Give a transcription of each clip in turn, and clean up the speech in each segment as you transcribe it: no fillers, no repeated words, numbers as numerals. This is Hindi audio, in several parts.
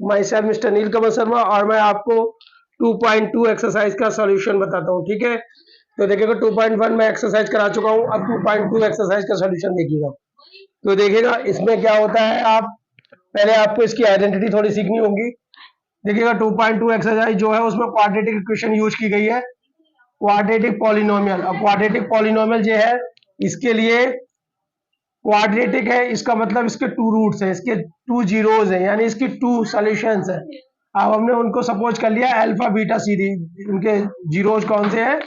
माई सेल्फ मिस्टर नीलकमल शर्मा, और मैं आपको 2.2 एक्सरसाइज का सॉल्यूशन बताता हूँ। ठीक है, तो देखिएगा 2.1 में एक्सरसाइज करा चुका हूँ, अब 2.2 एक्सरसाइज का सॉल्यूशन देखिएगा। तो देखिएगा इसमें क्या होता है, आप पहले आपको इसकी आइडेंटिटी थोड़ी सीखनी होगी। देखिएगा 2.2 एक्सरसाइज जो है उसमें क्वाड्रेटिक इक्वेशन यूज की गई है, क्वाड्रेटिक पॉलिनोमियल। अब क्वाड्रेटिक पॉलिनोमियल जो है इसके लिए क्वाड्रेटिक है, इसका मतलब इसके 2 रूट्स है, इसके 2 जीरोज है, यानी इसकी 2 सॉल्यूशंस है। अब हमने उनको सपोज कर लिया अल्फा बीटा सीरीज, इनके जीरोज कौन से हैं,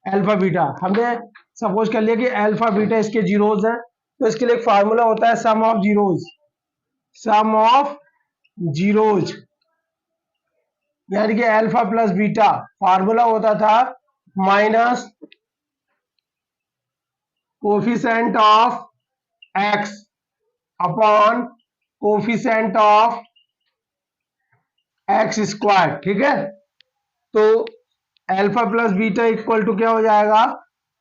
अल्फा बीटा। हमने सपोज कर लिया कि अल्फा बीटा इसके जीरोज हैं, तो इसके लिए एक फार्मूला होता है sum of zeros, sum of zeros, यानी कि अल्फा प्लस बीटा। फार्मूला होता था minus coefficient of x upon coefficient of x square. ठीक है, तो alpha plus beta equal to क्या हो जाएगा,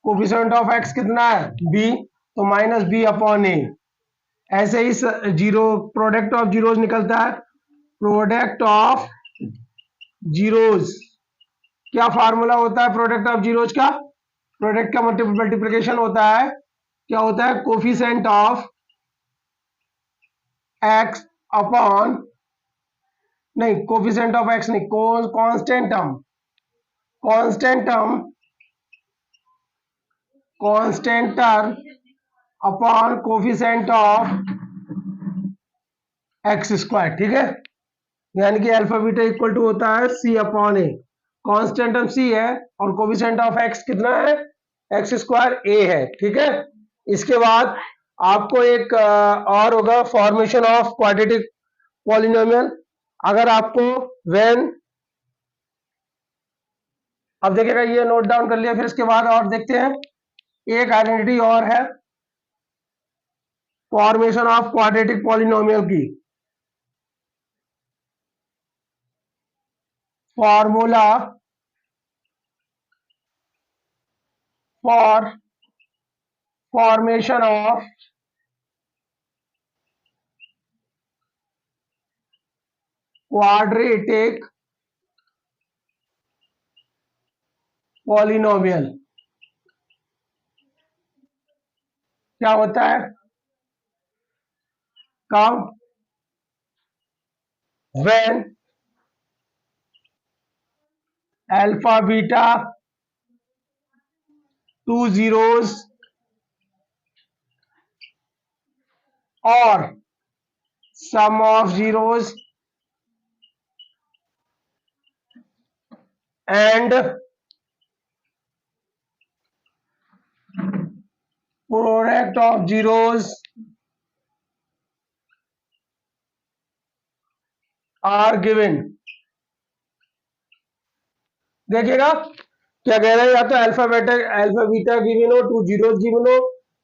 कोफिशिएंट ऑफ x कितना है b, तो माइनस b अपॉन a। ऐसे ही जीरो प्रोडक्ट ऑफ जीरोज निकलता है, प्रोडक्ट ऑफ जीरोज। क्या फार्मूला होता है प्रोडक्ट ऑफ जीरोज का, प्रोडक्ट का मल्टीप्लिकेशन होता है, क्या होता है, कोफिशिएंट ऑफ x अपॉन, नहीं कोफिशिएंट ऑफ x नहीं, constant term, constant term, constant term upon coefficient of x square. ठीक है, यानी कि अल्फा बीटा इक्वल टू होता है c upon a। Constant term c है और कोफिशिएंट ऑफ x कितना है, x स्क्वायर a है। ठीक है, इसके बाद आपको एक और होगा फॉर्मेशन ऑफ क्वाड्रेटिक पॉलिनोमियल। अगर आपको व्हेन, अब देखिएगा ये नोट डाउन कर लिया, फिर इसके बाद और देखते हैं एक आइडेंटिटी और है फॉर्मेशन ऑफ क्वाड्रेटिक पॉलिनोमियल की। Formula for formation of quadratic polynomial क्या होता है, कब, व्हेन अल्फा बीटा 2 जीरोज और sum of zeros and product of zeros are given. देखिएगा क्या कह रहे हैं, या तो अल्फा बीटा गिवन हो, 2 जीरोज गिवन हो,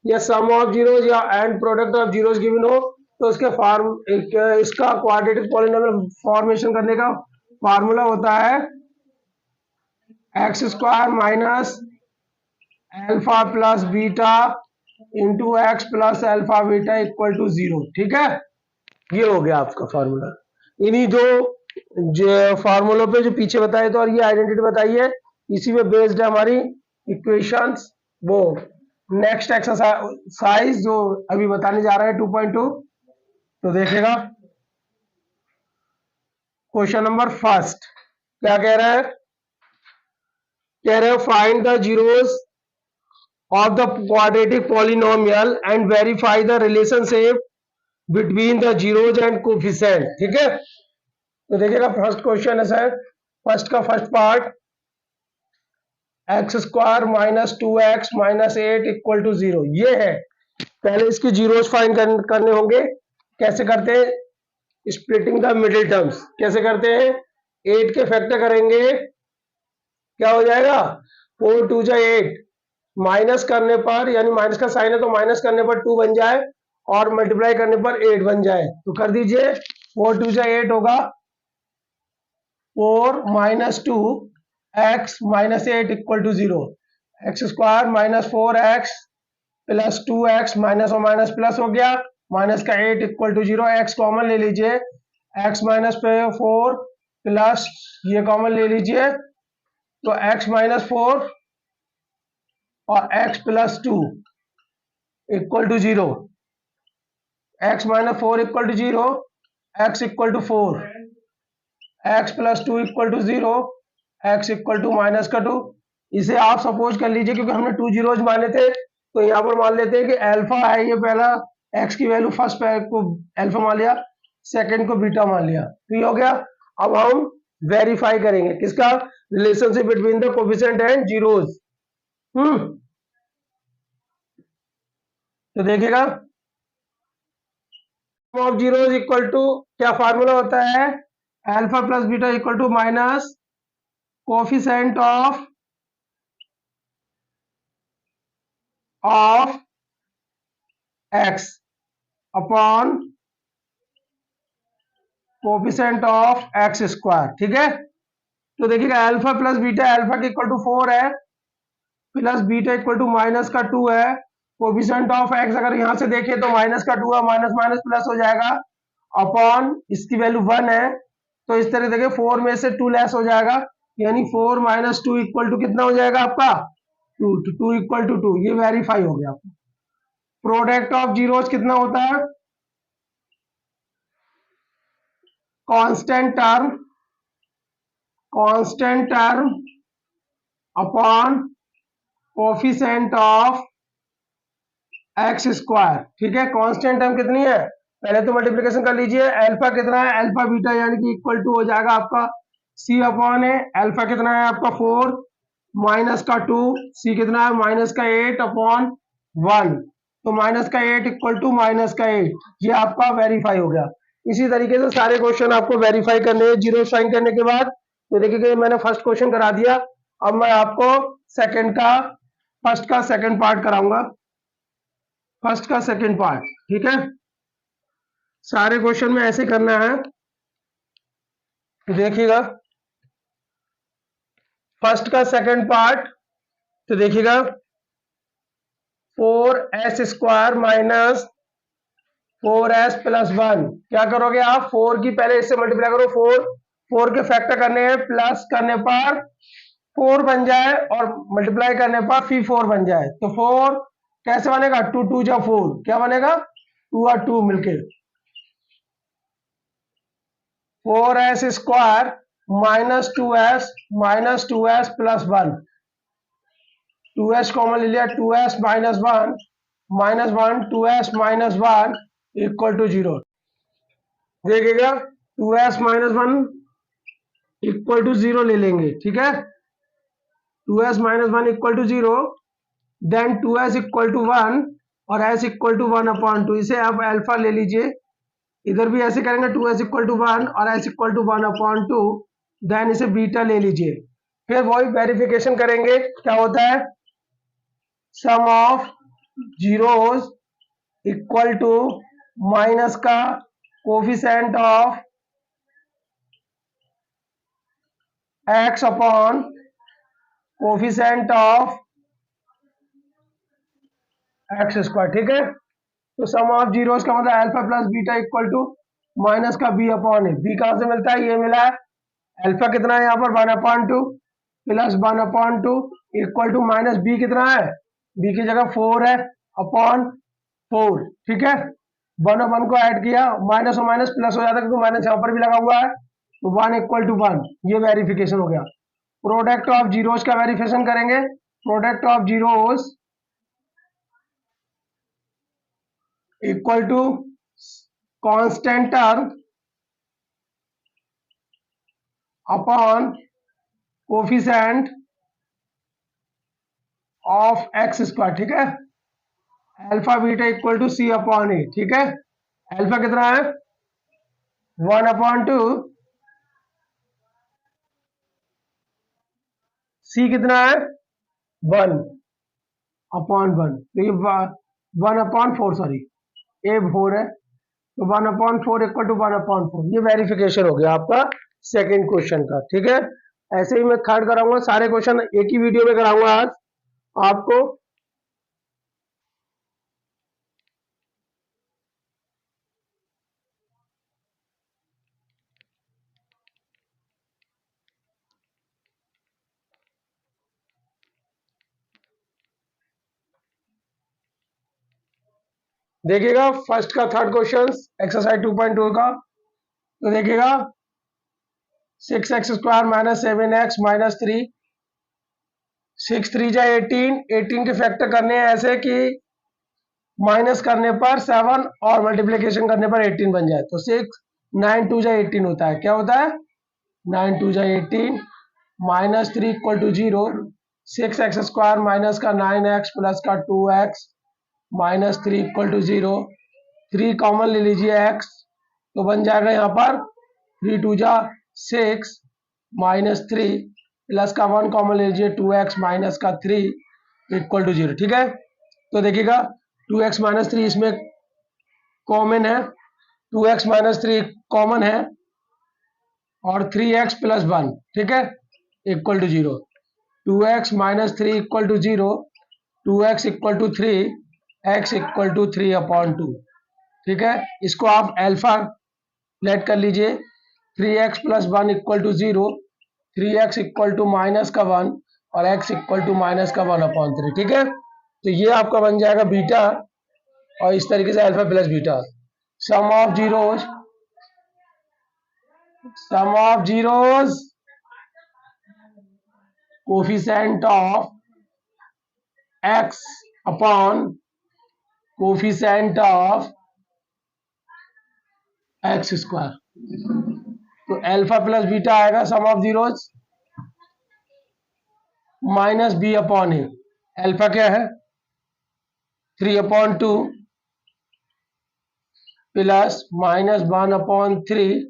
या सम ऑफ जीरोज या and product of zeros given हो, तो उसके इसका क्वाड्रेटिक पॉलिनोमियल फॉर्मेशन करने का फार्मूला होता है x square minus alpha plus beta into x plus alpha beta equal to 0। ठीक है, ये हो गया आपका फार्मूला। इन्हीं जो फार्मूलों पे जो पीछे बताए तो और ये आइडेंटिटी बताई है, इसी पे बेस्ड है हमारी इक्वेशंस। वो नेक्स्ट एक्सरसाइज जो अभी बताने जा रहे हैं 2.2, तो देखेगा क्वेश्चन नंबर फर्स्ट क्या कह रहा है, कह रहे हो find the zeros of the quadratic polynomial and verify the relationship between the zeros and coefficient। ठीक है, तो देखिएगा फर्स्ट क्वेश्चन है सर, फर्स्ट का first part x square minus 2x minus 8 equal to 0, ये है। पहले इसके जीरोस फाइंड करने होंगे। कैसे करते हैं, स्प्लिटिंग द मिडिल टर्म्स। कैसे करते हैं, 8 के फैक्टर करेंगे, क्या हो जाएगा, 4 2 जा 8, माइनस करने पर, यानी माइनस का साइन है तो माइनस करने पर 2 बन जाए और मल्टीप्लाई करने पर 8 बन जाए, तो कर दीजिए 4 2 जा 8 होगा 4 minus 2 x minus 8 equal to 0, x square minus 4x plus 2x, minus और माइनस प्लस हो गया, माइनस का 8 इक्वल टू 0, एक्स कॉमन ले लीजिए, x माइनस पे 4 प्लस ये कॉमन ले लीजिए, तो x माइनस 4 और x plus 2 equal to 0। x minus 4 equal to 0, x equal to 4, x plus 2 equal to 0, x equal to minus का 2। इसे आप सपोज कर लीजिए, क्योंकि हमने 2 जीरोज माने थे, तो यहाँ पर मान लेते हैं कि अल्फा है ये पहला, x की वैल्यू फर्स्ट को अल्फा मान लिया, सेकंड को बीटा मान लिया, तो ये हो गया। अब हम वेरीफाई करेंगे किसका, relationship between the coefficient and zeros. तो देखिएगा, ऑफ जीरोज इक्वल टू क्या फार्मूला होता है, alpha plus beta equal to minus coefficient of x upon coefficient of x square. ठीक है, तो देखिएगा अल्फा प्लस बीटा, अल्फा के इक्वल टू 4 है, plus beta equal to minus का 2 है, कोफिशिएंट ऑफ x अगर यहां से देखें तो माइनस का 2 है, माइनस माइनस प्लस हो जाएगा, अपॉन इसकी वैल्यू 1 है, तो इस तरह देखिए 4 में से 2 लेस हो जाएगा, यानी 4 माइनस 2 इक्वल टू कितना हो जाएगा आपका 2, 2 इक्वल टू 2। ये वेरीफाई हो गया। प्रोडक्ट ऑफ जीरोस कितना होता है, constant term upon coefficient of x square. ठीक है, कांस्टेंट टर्म कितनी है, पहले तो मल्टीप्लिकेशन कर लीजिए, अल्फा कितना है, अल्फा बीटा यानी कि इक्वल टू हो जाएगा आपका c अपॉन ए, अल्फा कितना है आपका 4 माइनस का 2, c कितना है माइनस का 8 अपॉन 1, तो माइनस का 8 इक्वल टू माइनस का 8, ये आपका वेरीफाई हो गया। इसी तरीके से सारे क्वेश्चन आपको वेरीफाई करने हैं जीरो साइन करने के बाद। तो देखिए मैंने फर्स्ट क्वेश्चन करा दिया, अब मैं आपको फर्स्ट का सेकंड पार्ट कराऊंगा, फर्स्ट का सेकंड पार्ट। ठीक है, सारे क्वेश्चन में ऐसे करना है। तो देखिएगा फर्स्ट का सेकंड पार्ट, तो देखिएगा 4s square minus 4s plus 1, क्या करोगे आप 4 की पहले इससे मल्टीप्लाई करो, 4 के फैक्टर करने हैं, प्लस करने पर 4 बन जाए और मल्टीप्लाई करने पर फिर 4 बन जाए, तो 4 कैसे बनेगा 2 2 जा 4, क्या बनेगा 2 और 2 मिलके 4s square minus 2s plus 1, 2s common ले लिया, 2s minus 1 minus 1, 2s minus 1 equal to 0। देखिएगा 2s माइनस 1 इक्वल टू 0 ले लेंगे। ठीक है, 2s minus 1 equal to 0, then 2s equal to 1 और s इक्वल टू 1 अपॉन 2, इसे आप अल्फा ले लीजिए, इधर भी ऐसे करेंगे 2s इक्वल टू 1 और s equal to 1 upon 2, then इसे बीटा ले लीजिए, फिर वही वेरिफिकेशन करेंगे क्या होता है, sum of zeros equal to minus का coefficient of x upon coefficient of x square. ठीक है, तो सम ऑफ जीरोस का मतलब alpha plus beta equal to minus का b अपॉन ए, b कहां से मिलता है, ये मिला है, अल्फा कितना है यहाँ पर 1 upon 2 plus 1 upon 2 equal to minus b कितना है, b की जगह 4 है अपॉन 4। ठीक है, 1 और 1 को ऐड किया, माइनस और माइनस प्लस हो जाता है क्योंकि माइनस यहाँ पर भी लगा हुआ है, तो 1 इक्वल टू 1, ये वेरिफिकेशन हो गया। प्रोडक्ट ऑफ जीरोस का वेरिफिकेशन करेंगे, product of zeros equal to constant term upon coefficient of x square. ठीक है, alpha beta equal to c upon a. ठीक है, अल्फा कितना है 1 अपॉन 2, सी कितना है 1 अपॉन 1, तो ये 1 अपॉन 4, सॉरी ए 4 है, तो 1 अपॉन 4 इक्वल टू 1 अपॉन 4, ये वेरिफिकेशन हो गया आपका सेकंड क्वेश्चन का। ठीक है, ऐसे ही मैं थर्ड कराऊंगा, सारे क्वेश्चन एक ही वीडियो में कराऊंगा आज आपको। देखिएगा फर्स्ट का थर्ड क्वेश्चन एक्सरसाइज 2.2 का, तो देखिएगा 6x² माइनस 7x माइनस 3, 6 3 जा 18, 18 के फैक्टर करने हैं ऐसे कि माइनस करने पर 7 और मल्टीप्लिकेशन करने पर 18 बन जाए। तो 6 9 2 जा 18 होता है, क्या होता है 9 2 जा 18 minus 3 equal to 0, 6x² minus का 9x प्लस का 2x minus 3 equal to 0, 3 common ले लीजिए x, तो बन जाएगा यहाँ पर 3 2 जा 6 माइनस 3 प्लस का 1 कॉमन ले लीजिए 2x माइनस का 3 इक्वल टू 0। ठीक है, तो देखिएगा 2x माइनस 3 इसमें कॉमन है, 2x माइनस 3 कॉमन है और 3x प्लस 1, ठीक है, equal to 0, 2x minus 3 equal to 0, 2x equal to 3, x equal to 3/2। ठीक है, इसको आप अल्फा लेट कर लीजिए, 3x plus 1 equal to 0, 3x equal to minus का 1 और x इक्वल टू माइनस का 1/3। ठीक है, तो ये आपका बन जाएगा बीटा, और इस तरीके से alpha plus beta, sum of zeros coefficient of x upon coefficient of x²। तो अल्फा प्लस बीटा आएगा sum of zeros minus b upon a, alpha क्या है 3/2 प्लस माइनस 1/3,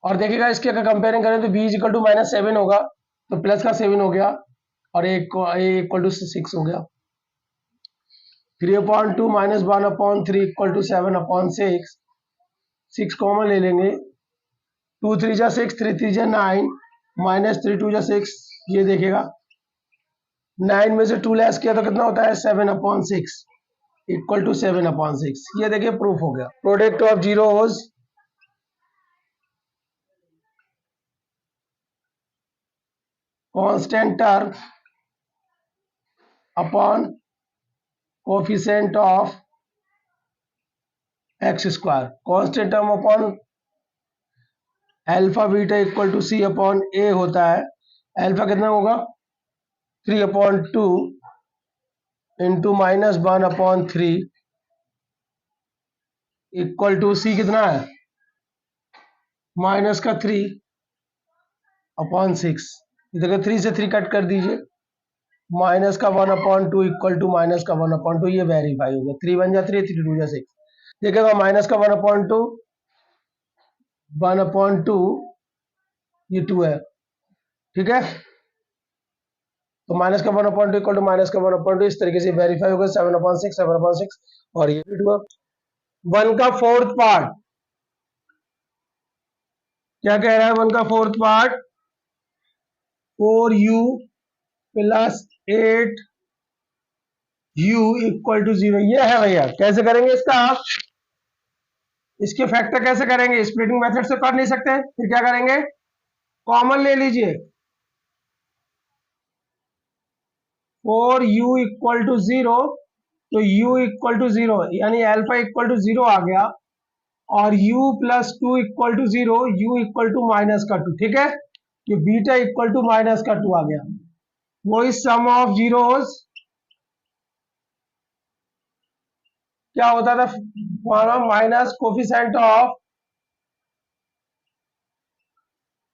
और देखिएगा इसके अगर कंपेयरिंग करें तो b इक्वल टू माइनस 7 होगा, तो प्लस का 7 हो गया और a इक्वल टू 6 हो गया, 3/2 माइनस 1/3 इक्वल टू 7/6, 6 कॉमन ले लेंगे, 2 3 जा 6, 3 3 जा 9, माइनस 3 2 जा 6, ये देखिएगा 9 में से 2 लेस किया तो कितना होता है 7/6 इक्वल टू 7/6। ये देखिए प्रूफ हो गया। Product of zeros constant term upon coefficient of x², constant term upon alpha beta equal to c upon a होता है। अल्फा कितना होगा 3/2 into minus 1/3 equal to c कितना है माइनस का 3/6, इधर 3 से 3 कट कर दीजिए, माइनस का 1/2 इक्वल टू माइनस का 1/2, ये वेरीफाई हो गया, 3 1 जा 3, 3 2 जा 6, देखिएगा माइनस का 1/2 ये 2 है। ठीक है, तो माइनस का 1/2 इक्वल टू माइनस का 1/2, इस तरीके से वेरीफाई होगा 7/6 7/6, और ये 1 का फोर्थ पार्ट क्या कह रहा है, 1 का fourth part 4u plus 8u equal to 0, ये है भैया। कैसे करेंगे इसका, आप इसके फैक्टर कैसे करेंगे, स्प्लिटिंग मेथड से कर नहीं सकते, फिर क्या करेंगे कॉमन ले लीजिए, 4u इक्वल टू 0, तो u इक्वल टू 0 यानी अल्फा इक्वल टू 0 आ गया, और u plus 2 equal to 0, u equal to minus का 2। ठीक है, ये बीटा इक्वल टू माइनस का 2 आ गया। वो इस सम ऑफ जीरोस क्या होता था minus coefficient of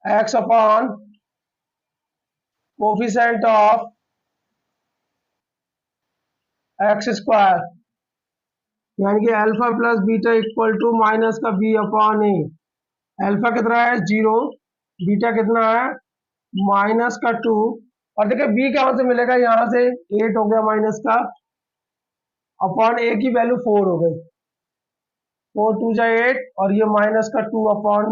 x upon coefficient of x², यानी कि alpha plus beta equal to minus का b अपॉन ए। अल्फा कितना है 0, बीटा कितना है माइनस का 2, और देखिए b कहां से मिलेगा, यहां से 8 हो गया माइनस का, अपॉन a की वैल्यू 4 हो गई, 4 2 जा 8, और ये माइनस का 2 अपॉन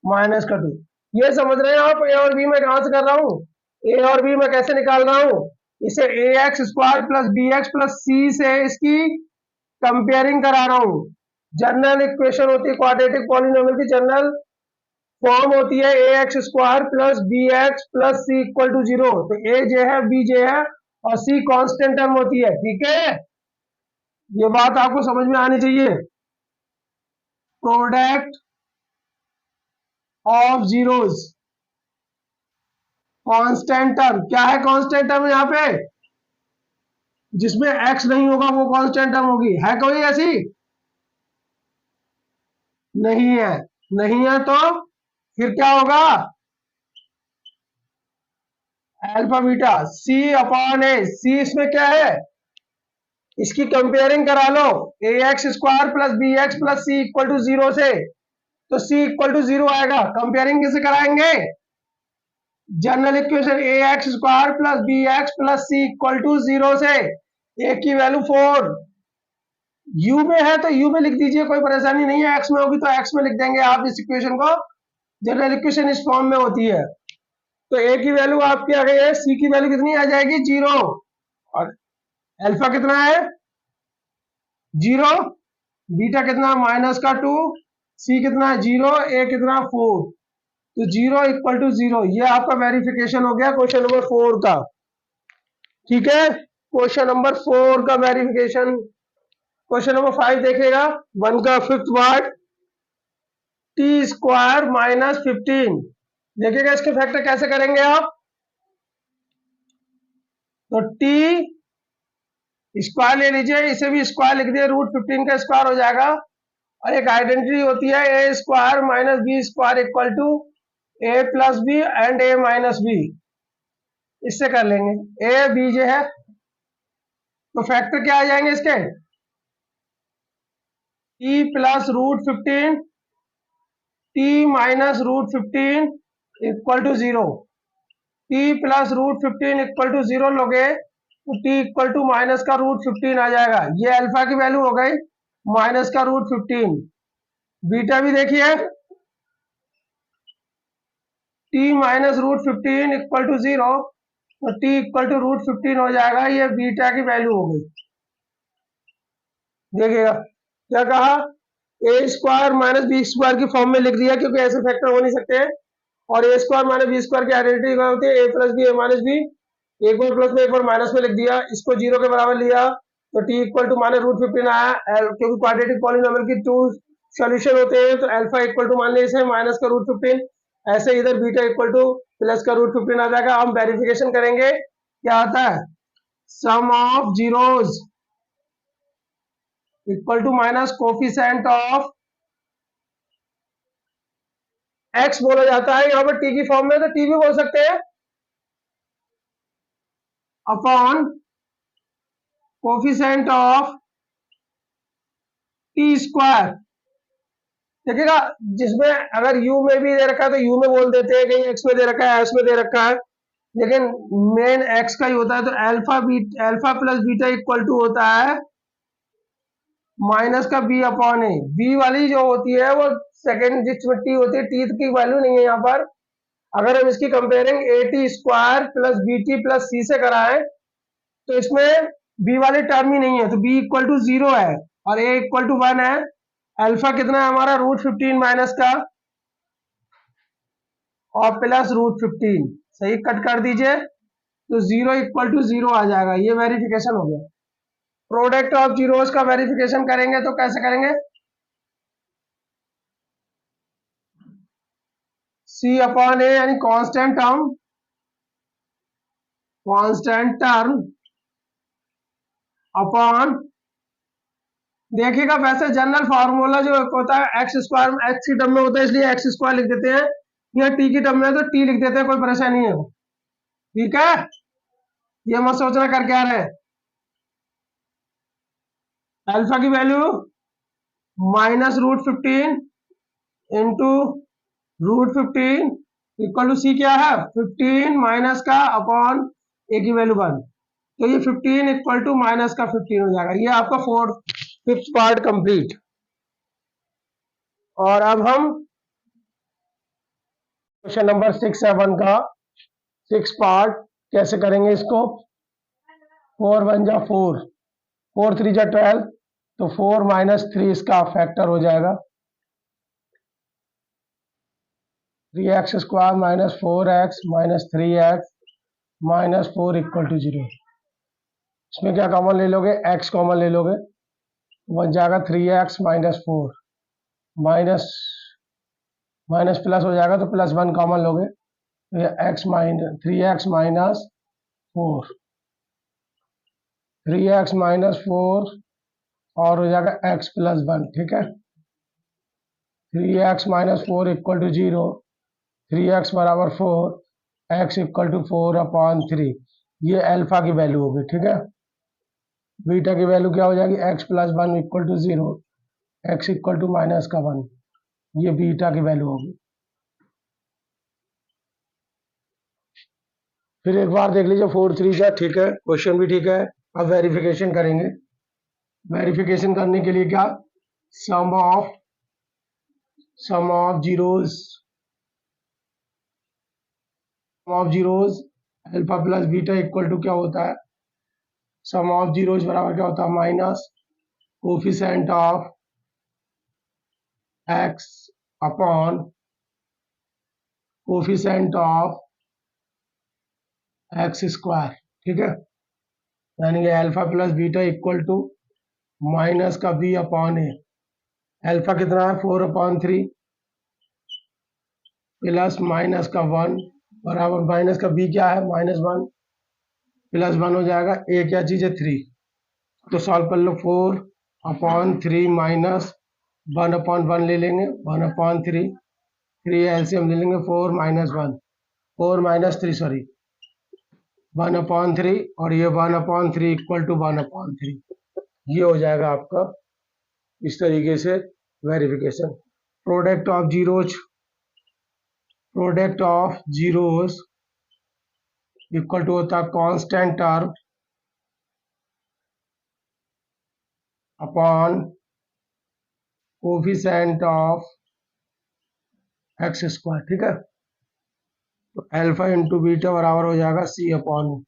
माइनस का 2। ये समझ रहे हैं आप, ए और बी मैं कहां से कर रहा हूँ, ए और बी मैं कैसे निकाल रहा हूँ, इसे ax² plus bx plus c से इसकी कंपेयरिंग करा रहा हूँ। जनरल इक्वेशन होती है क्वाड्रेटिक पॉलिनोमियल की, जनरल फॉर्म होती है ax² plus bx plus c equal to 0, तो a जे है b जे है और c कांस्टेंट टर्म होती है। ठीक है, ये बात आपको समझ में आनी चाहिए। Product of zeros, constant term. क्या है कांस्टेंट टर्म यहाँ पे? जिसमें एक्स नहीं होगा वो कांस्टेंट टर्म होगी। है कोई ऐसी? नहीं है। नहीं है तो फिर क्या होगा? Alpha beta c upon a. C इसमें क्या है? इसकी कंपेयरिंग करा लो, a x square plus b x plus c equal to zero से, तो सी इक्वल टू जीरो आएगा। कंपेयरिंग किसे कराएंगे? General equation a x square plus b x plus c equal to zero से। ए की वैल्यू 4 यू में है तो यू में लिख दीजिए, कोई परेशानी नहीं है। एक्स में होगी तो एक्स में लिख देंगे आप इस इक्वेशन को। जनरल इक्वेशन इस फॉर्म में होती है। तो ए की वैल्यू आपकी आ गई है, सी की वैल्यू कितनी आ जाएगी? 0। और अल्फा कितना है? 0। बीटा कितना? -2। सी कितना? 0। ए कितना? 4। तो 0 इक्वल टू 0, ये आपका वेरिफिकेशन हो गया क्वेश्चन नंबर 4 का। ठीक है, क्वेश्चन नंबर 4 का वेरिफिकेशन। क्वेश्चन नंबर 5 देखिएगा, 1 का 5th पार्ट, टी स्क्वायर -15। देखिएगा इसके फैक्टर कैसे करेंगे आप। तो टी स्क्वायर ले लीजिए, इसे भी स्क्वायर लिख दिए, √15 का स्क्वायर हो जाएगा। और एक आइडेंटिटी होती है a square minus b square equal to a plus b and a minus b. इससे कर लेंगे, ए बी जो है। तो फैक्टर क्या आ जाएंगे इसके? T plus √15, t minus √15 equal to 0। T plus √15 equal to 0 लोगे तो टी इक्वल टू माइनस का √15 आ जाएगा। ये अल्फा की वैल्यू हो गई, माइनस का √15। बीटा भी देखिए, टी माइनस √15 इक्वल टू 0, तो टी इक्वल टू √15 हो जाएगा। ये बीटा की वैल्यू हो गई। देखिएगा क्या कहा, ए स्क्वायर माइनस बी स्क्वायर की फॉर्म में लिख दिया, क्योंकि ऐसे फैक्टर हो नहीं सकते हैं। और ए स्क्वायर माइनस बी स्क्वायर की आइडेंटिटी क्या होती है? ए प्लस बी ए माइनस बी। एक बार प्लस में एक बार माइनस में लिख दिया, इसको 0 के बराबर लिया, तो टी इक्वल टू माइनस √15 आया। क्योंकि क्वाड्रेटिक पॉलिनोमियल की 2 सॉल्यूशन होते हैं, तो अल्फा इक्वल टू मान लीजिए माइनस का √15। ऐसे इधर बीटा इक्वल टू प्लस का √15 आ जाएगा। हम वेरिफिकेशन करेंगे क्या आता है। Sum of zeros equal to minus coefficient of x बोला जाता है। यहाँ पर टी की फॉर्म में, तो टी भी बोल सकते हैं, upon coefficient of T square. देखिएगा, जिसमें अगर u में भी दे रखा है तो u में बोल देते हैं, कहीं x में दे रखा है, s में दे रखा है, लेकिन मेन x का ही होता है। तो alpha plus beta equal to होता है माइनस का b अपॉन ए। b वाली जो होती है वो सेकेंड जिसमें t होती है, t की वैल्यू नहीं है यहाँ पर। अगर हम इसकी comparing a t square plus b t plus c से कराएं तो इसमें b वाली टर्म ही नहीं है, तो b इक्वल टू 0 है और a इक्वल टू 1 है। अल्फा कितना है हमारा? √15 माइनस का और प्लस √15, सही कट कर दीजिए, तो 0 इक्वल टू 0 आ जाएगा। ये वेरिफिकेशन हो गया। प्रोडक्ट ऑफ जीरोस का वेरिफिकेशन करेंगे तो कैसे करेंगे? सी अपॉन ए यानी कांस्टेंट टर्म अपॉन, देखिएगा वैसे जनरल फार्मूला जो होता है एक्स स्क्वायर, एक्स की टर्म में होता है इसलिए एक्स स्क्वायर लिख देते हैं, या टी की टर्म में तो टी लिख देते हैं, कोई परेशानी नहीं है। ठीक है, ये मत सोचना कर क्या रहे। अल्फा की वैल्यू -√15 इंटू √15 इक्वल टू सी क्या है? 15 माइनस का अपॉन ए की वैल्यू 1, तो ये 15 इक्वल टू माइनस का 15 हो जाएगा। ये आपका 5th पार्ट कंप्लीट। और अब हम क्वेश्चन नंबर 6 है 1 का 6 पार्ट कैसे करेंगे इसको। 4 1 जा 4, 4 3 जा 12, तो 4 माइनस 3 इसका फैक्टर हो जाएगा। 3x square minus 4x minus 3x minus 4 equal to 0। इसमें क्या कॉमन ले लोगे? x कॉमन ले लोगे, बन जाएगा 3x minus 4, minus minus plus हो जाएगा तो प्लस 1 कॉमन लोगे तो ये x minus 3x minus 4, 3x minus 4 और हो जाएगा x प्लस 1। ठीक है, 3x minus 4 equal to 0, 3x बराबर 4, x इक्वल टू 4/3। ये अल्फा की वैल्यू होगी। ठीक है, बीटा की वैल्यू क्या हो जाएगी, x plus 1 equal to 0, x equal to minus का 1। ये बीटा की वैल्यू होगी। फिर एक बार देख लीजिए 4 3 जा, ठीक है, क्वेश्चन भी ठीक है। अब वेरिफिकेशन करेंगे। वेरिफिकेशन करने के लिए क्या, sum of zeros alpha plus beta equal to क्या होता है, सम ऑफ जीरोज बराबर क्या होता है, minus coefficient of x upon coefficient of x square. ठीक है, यानी कि alpha plus beta equal to minus का b अपॉन ए। अल्फा कितना है, 4/3 प्लस माइनस का 1 बराबर माइनस का b क्या है, -1 प्लस 1 हो जाएगा। ए क्या चीज़ है, 3। तो सॉल्व कर लो, 4/3 माइनस 1/1 ले लेंगे, 1/3, 3 एलसीएम ले लेंगे, 4 माइनस 1, 4 माइनस 3 सॉरी 1/3 और ये 1/3 इक्वल टू 1/3। ये हो जाएगा आपका इस तरीके से verification. Product of zeros equal to होता है constant term upon coefficient of x square. ठीक है, तो अल्फा इंटू बीटा बराबर हो जाएगा c अपॉन।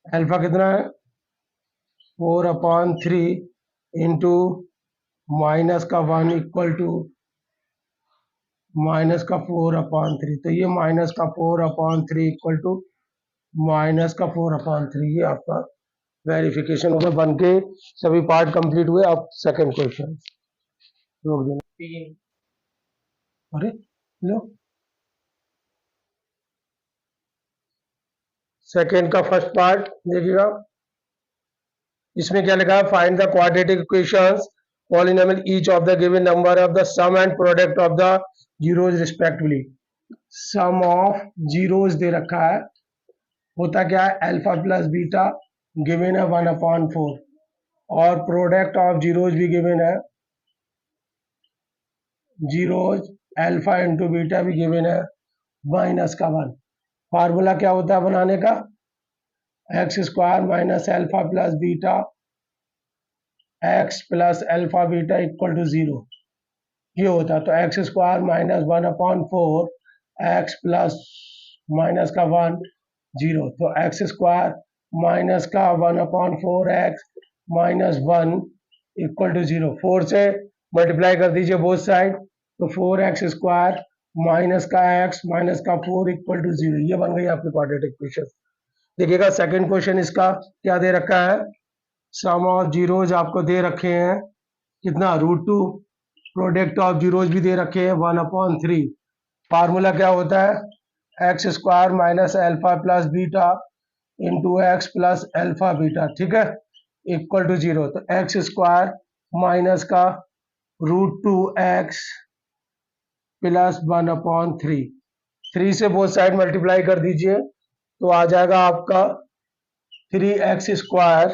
अल्फा कितना है, 4/3 इंटू माइनस का 1 इक्वल टू माइनस का 4/3। तो ये माइनस का 4/3 इक्वल टू माइनस का 4/3। ये आपका वेरिफिकेशन होगा, बन के सभी पार्ट कंप्लीट हुए। अब सेकंड क्वेश्चन रोक देना। अरे लो, सेकंड का फर्स्ट पार्ट देखिएगा। इसमें क्या लिखा है, find the quadratic equations polynomial each of the given number of the sum and product of the zeros respectively. Sum of zeros दे रखा है, होता क्या है, अल्फा प्लस बीटा गिवन है 1/4 और प्रोडक्ट ऑफ जीरोज भी गिवन है, जीरोज अल्फा इंटू बीटा भी गिवन है माइनस का 1। फार्मूला क्या होता है बनाने का, x square minus alpha plus beta x plus alpha beta equal to 0। ये होता है, तो x square minus 1/4 x plus minus का 1 0। तो एक्स स्क्वायर माइनस का 1/4 एक्स माइनस 1 इक्वल टू 0। 4 से मल्टीप्लाई कर दीजिए बोथ साइड, तो 4x स्क्वायर माइनस का x माइनस का 4 इक्वल टू 0। ये बन गई आपकी क्वाड्रेटिक इक्वेशन। देखिएगा सेकंड क्वेश्चन इसका क्या दे रखा है, सम ऑफ जीरोज आपको दे रखे हैं कितना, √2। प्रोडक्ट ऑफ जीरोज भी दे रखे हैं 1/3। फार्मूला क्या होता है, x square minus alpha plus beta into x plus alpha beta. ठीक है, इक्वल टू 0। तो एक्स स्क्वायर माइनस का √2x प्लस 1/3, 3 से बोथ साइड मल्टीप्लाई कर दीजिए तो आ जाएगा आपका 3x स्क्वायर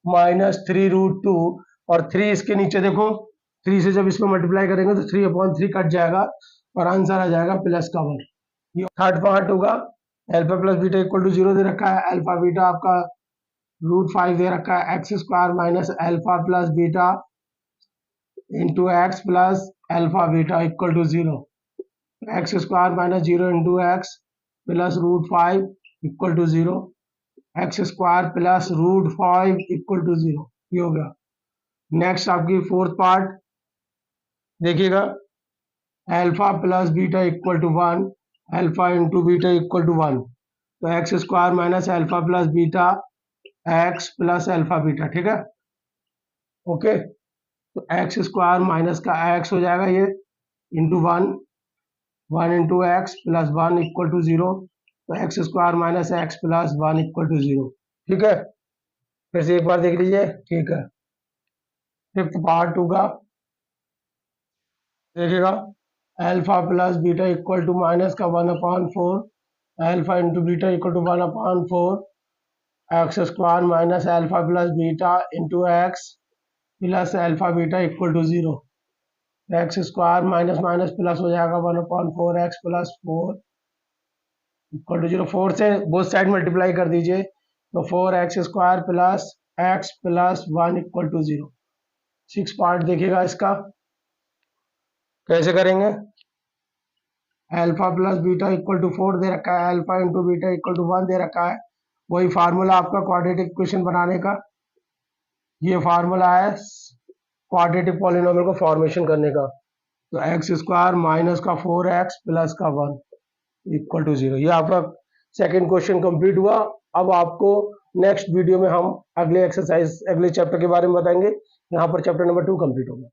माइनस 3√2 और 3 इसके नीचे देखो, 3 से जब इसको मल्टीप्लाई करेंगे तो 3/3 कट जाएगा और आंसर आ जाएगा प्लस का 1। ये थर्ड पार्ट होगा, alpha plus beta equal to 0 दे रखा है, अल्फा बीटा आपका √5 दे रखा है, x square minus alpha plus beta into x plus alpha beta equal to 0। X square minus 0 into x plus √5 equal to 0, x square plus √5 equal to 0। ये हो गया। नेक्स्ट आपकी फोर्थ पार्ट देखिएगा, alpha plus beta equal to 1, alpha into beta equal to 1। तो x square minus alpha plus beta x plus alpha beta. ठीक है, ओके, तो एक्स स्क्वायर माइनस का एक्स हो जाएगा ये into one, one into x plus one equal to zero, तो x square minus x plus one equal to zero. ठीक है, फिर से एक बार देख लीजिए। ठीक है, फिफ्थ पार्ट टू का देखिएगा, alpha plus beta equal to minus का one upon four, alpha into beta equal to one upon four, x square minus alpha plus beta into x plus alpha beta equal to zero. X square minus minus plus हो जाएगा one upon four x plus four equal to zero. Four से बोथ साइड मल्टीप्लाई कर दीजिए, तो four x square plus x plus one equal to zero. Six part देखिएगा इसका कैसे करेंगे। Alpha plus beta equal to four दे रखा है, alpha into beta equal to one दे रखा है। वही फार्मूला आपका क्वाड्रेटिक इक्वेशन बनाने का, ये फार्मूला है क्वाड्रेटिक पॉलिनोमियल को फॉर्मेशन करने का। तो एक्स स्क्वायर माइनस का फोर एक्स प्लस का वन इक्वल टू जीरो। ये आपका सेकंड क्वेश्चन कंप्लीट हुआ। अब आपको नेक्स्ट वीडियो में हम अगले एक्सरसाइज अगले चैप्टर के बारे में बताएंगे। यहाँ पर चैप्टर नंबर 2 कंप्लीट होगा।